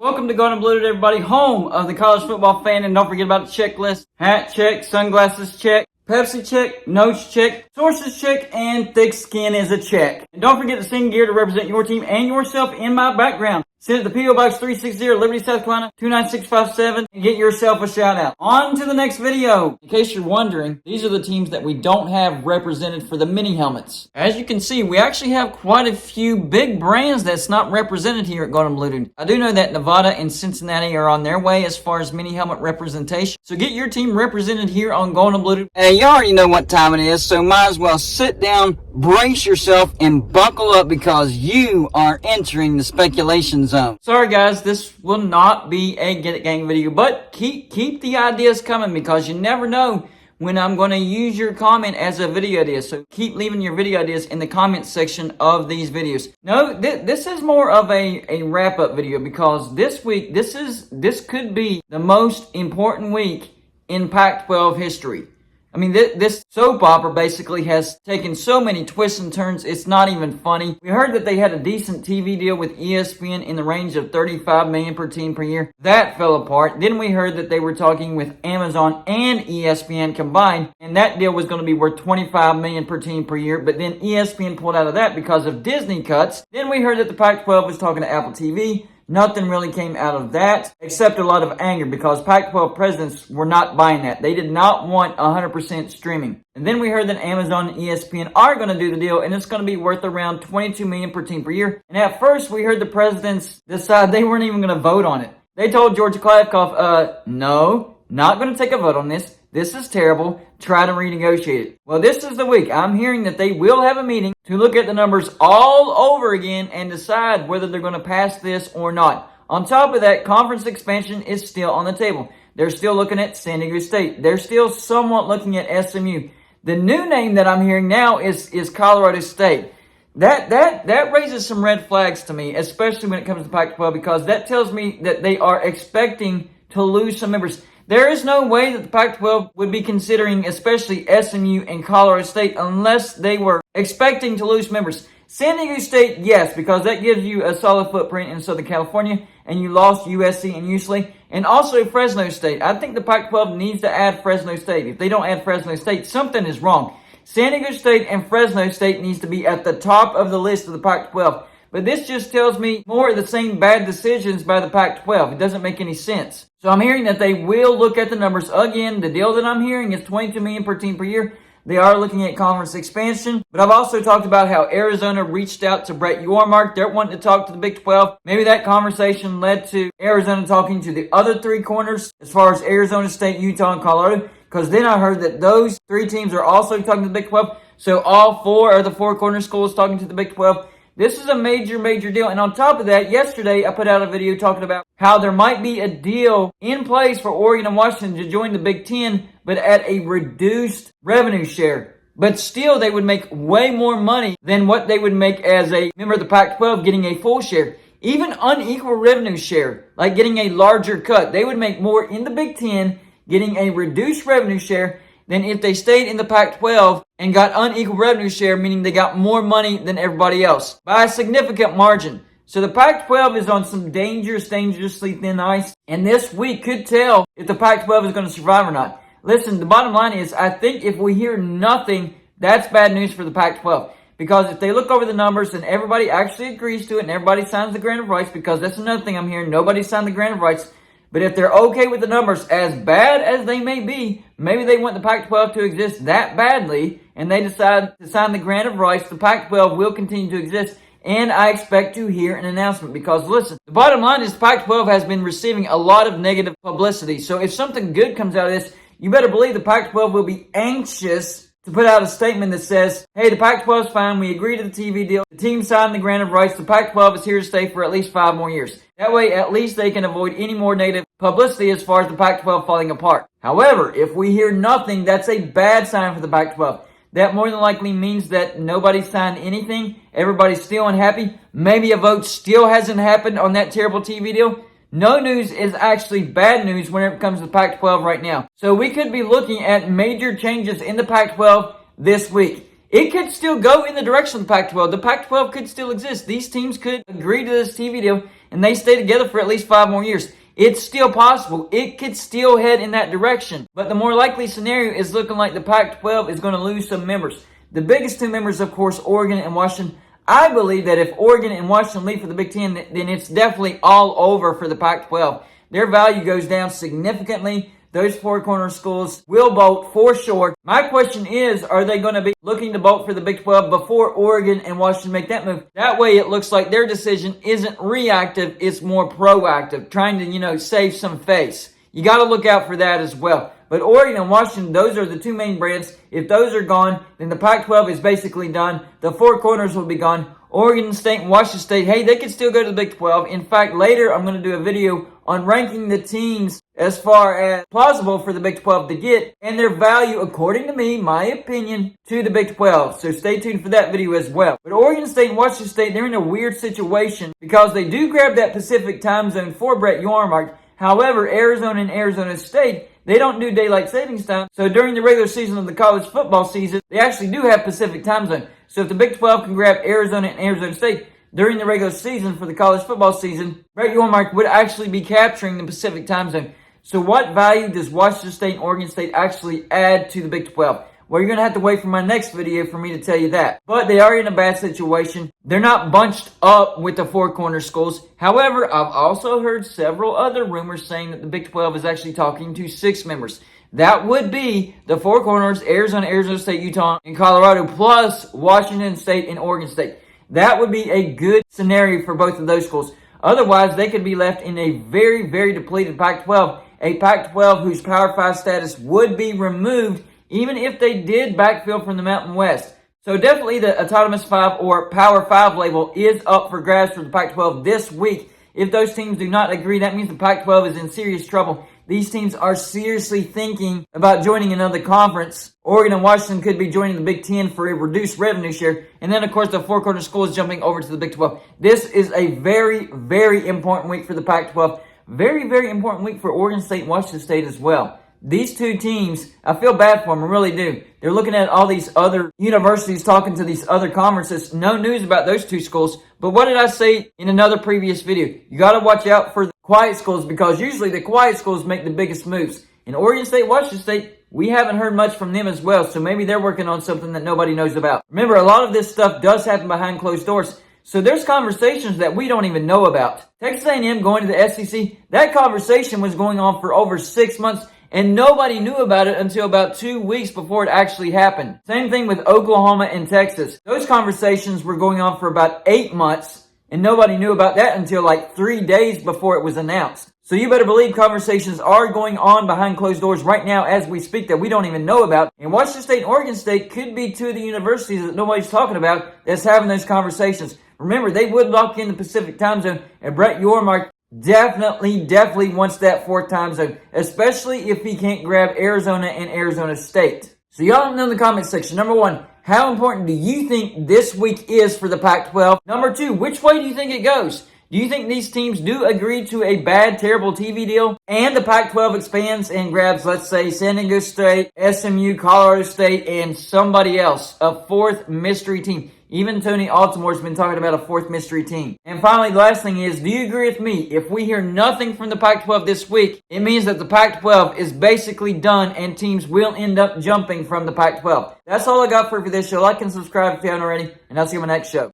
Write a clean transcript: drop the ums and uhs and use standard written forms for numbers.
Welcome to Golden Blue, everybody, home of the college football fan. And don't forget about the checklist. Hat check, sunglasses check, Pepsi check, notes check, sources check, and thick skin is a check. And don't forget to sing gear to represent your team and yourself in my background. Send it to P.O. Box 360, Liberty, South Carolina, 29657, and get yourself a shout out. On to the next video. In case you're wondering, these are the teams that we don't have represented for the mini helmets. As you can see, we actually have quite a few big brands that's not represented here at Golden Blue. I do know that Nevada and Cincinnati are on their way as far as mini helmet representation. So get your team represented here on Golden Blue. Hey, you already know what time it is, so might as well sit down, brace yourself, and buckle up because you are entering the speculation zone. Sorry guys, this will not be a Get It Gang video, but keep the ideas coming because you never know when I'm going to use your comment as a video idea. So keep leaving your video ideas in the comment section of these videos. No, this is more of a wrap-up video because this week, this could be the most important week in Pac-12 history. I mean, this soap opera basically has taken so many twists and turns, it's not even funny. We heard that they had a decent TV deal with ESPN in the range of $35 million per team per year. That fell apart. Then we heard that they were talking with Amazon and ESPN combined, and that deal was going to be worth $25 million per team per year, but then ESPN pulled out of that because of Disney cuts. Then we heard that the Pac-12 was talking to Apple TV. Nothing really came out of that, except a lot of anger because Pac-12 presidents were not buying that. They did not want 100% streaming. And then we heard that Amazon and ESPN are going to do the deal, and it's going to be worth around $22 million per team per year. And at first, we heard the presidents decide they weren't even going to vote on it. They told George Kliavkoff, no, not going to take a vote on this. This is terrible. Try to renegotiate it. Well, this is the week. I'm hearing that they will have a meeting to look at the numbers all over again and decide whether they're going to pass this or not. On top of that, conference expansion is still on the table. They're still looking at San Diego State. They're still somewhat looking at SMU. The new name that I'm hearing now is Colorado State. That raises some red flags to me, especially when it comes to Pac-12, because that tells me that they are expecting to lose some members. There is no way that the Pac-12 would be considering especially SMU and Colorado State unless they were expecting to lose members. San Diego State, yes, because that gives you a solid footprint in Southern California, and you lost USC and UCLA, and also Fresno State. I think the Pac-12 needs to add Fresno State. If they don't add Fresno State, something is wrong. San Diego State and Fresno State needs to be at the top of the list of the Pac-12. But this just tells me more of the same bad decisions by the Pac-12. It doesn't make any sense. So I'm hearing that they will look at the numbers. Again, the deal that I'm hearing is $22 million per team per year. They are looking at conference expansion. But I've also talked about how Arizona reached out to Brett Yormark. They're wanting to talk to the Big 12. Maybe that conversation led to Arizona talking to the other three corners as far as Arizona State, Utah, and Colorado. Because then I heard that those three teams are also talking to the Big 12. So all four of the four corner schools talking to the Big 12. This is a major deal. And on top of that, yesterday I put out a video talking about how there might be a deal in place for Oregon and Washington to join the Big Ten, but at a reduced revenue share. But still, they would make way more money than what they would make as a member of the Pac-12 getting a full share. Even unequal revenue share, like getting a larger cut, they would make more in the Big Ten getting a reduced revenue share than if they stayed in the Pac-12 and got unequal revenue share, meaning they got more money than everybody else by a significant margin. So the Pac-12 is on some dangerously thin ice, and this week could tell if the Pac-12 is going to survive or not. Listen, the bottom line is, I think if we hear nothing, that's bad news for the Pac-12. Because if they look over the numbers and everybody actually agrees to it and everybody signs the grant of rights, because that's another thing I'm hearing, nobody signed the grant of rights. But if they're okay with the numbers, as bad as they may be, maybe they want the Pac-12 to exist that badly, and they decide to sign the grant of rights, the Pac-12 will continue to exist, and I expect to hear an announcement. Because listen, the bottom line is the Pac-12 has been receiving a lot of negative publicity. So if something good comes out of this, you better believe the Pac-12 will be anxious to put out a statement that says, hey, the Pac-12 is fine, we agree to the TV deal, the team signed the grant of rights, the Pac-12 is here to stay for at least 5 more years. That way, at least they can avoid any more negative publicity as far as the Pac-12 falling apart. However, if we hear nothing, that's a bad sign for the Pac-12. That more than likely means that nobody signed anything, everybody's still unhappy, maybe a vote still hasn't happened on that terrible TV deal. No news is actually bad news when it comes to Pac-12 right now. So we could be looking at major changes in the Pac-12 this week. It could still go in the direction of the Pac-12. The Pac-12 could still exist. These teams could agree to this TV deal, and they stay together for at least 5 more years. It's still possible. It could still head in that direction. But the more likely scenario is looking like the Pac-12 is going to lose some members. The biggest 2 members, of course, Oregon and Washington. I believe that if Oregon and Washington leave for the Big Ten, then it's definitely all over for the Pac-12. Their value goes down significantly. Those 4 corner schools will bolt for sure. My question is, are they going to be looking to bolt for the Big 12 before Oregon and Washington make that move? That way it looks like their decision isn't reactive, it's more proactive, trying to, save some face. You got to look out for that as well. But Oregon and Washington, those are the 2 main brands. If those are gone, then the Pac-12 is basically done. The 4 corners will be gone. Oregon State and Washington State, hey, they could still go to the Big 12. In fact, later I'm going to do a video on ranking the teams as far as plausible for the Big 12 to get and their value, according to me, my opinion, to the Big 12. So stay tuned for that video as well. But Oregon State and Washington State, they're in a weird situation because they do grab that Pacific time zone for Brett Yormark. However, Arizona and Arizona State, they don't do daylight savings time. So during the regular season of the college football season, they actually do have Pacific time zone. So if the Big 12 can grab Arizona and Arizona State during the regular season for the college football season, Brett Yormark would actually be capturing the Pacific time zone. So what value does Washington State and Oregon State actually add to the Big 12? Well, you're going to have to wait for my next video for me to tell you that. But they are in a bad situation. They're not bunched up with the 4 corner schools. However, I've also heard several other rumors saying that the Big 12 is actually talking to 6 members. That would be the 4 corners, Arizona, Arizona State, Utah, and Colorado, plus Washington State and Oregon State. That would be a good scenario for both of those schools. Otherwise, they could be left in a very, very depleted Pac-12. A Pac-12 whose Power 5 status would be removed even if they did backfill from the Mountain West. So definitely the Autonomous 5 or Power 5 label is up for grabs for the Pac-12 this week. If those teams do not agree, that means the Pac-12 is in serious trouble. These teams are seriously thinking about joining another conference. Oregon and Washington could be joining the Big Ten for a reduced revenue share. And then, of course, the 4 corner schools jumping over to the Big 12. This is a very, very important week for the Pac-12. Very, very important week for Oregon State and Washington State as well. These 2 teams, I feel bad for them, I really do. They're looking at all these other universities, talking to these other conferences. No news about those 2 schools. But what did I say in another previous video? You got to watch out for the quiet schools because usually the quiet schools make the biggest moves. In Oregon State, Washington State, we haven't heard much from them as well. So maybe they're working on something that nobody knows about. Remember, a lot of this stuff does happen behind closed doors. So there's conversations that we don't even know about. Texas A&M going to the SEC, that conversation was going on for over 6 months. And nobody knew about it until about 2 weeks before it actually happened. Same thing with Oklahoma and Texas. Those conversations were going on for about 8 months, and nobody knew about that until like 3 days before it was announced. So you better believe conversations are going on behind closed doors right now as we speak that we don't even know about. And Washington State and Oregon State could be 2 of the universities that nobody's talking about that's having those conversations. Remember, they would lock in the Pacific time zone, and Brett Yormark definitely wants that 4th time zone, especially if he can't grab Arizona and Arizona State. So y'all let me know in the comment section. Number 1, how important do you think this week is for the Pac-12? Number 2, which way do you think it goes? Do you think these teams do agree to a bad, terrible TV deal? And the Pac-12 expands and grabs, let's say, San Diego State, SMU, Colorado State, and somebody else, a 4th mystery team. Even Tony Altimore's been talking about a 4th mystery team. And finally, the last thing is, do you agree with me? If we hear nothing from the Pac-12 this week, it means that the Pac-12 is basically done and teams will end up jumping from the Pac-12. That's all I got for this show. Like and subscribe if you haven't already, and I'll see you on my next show.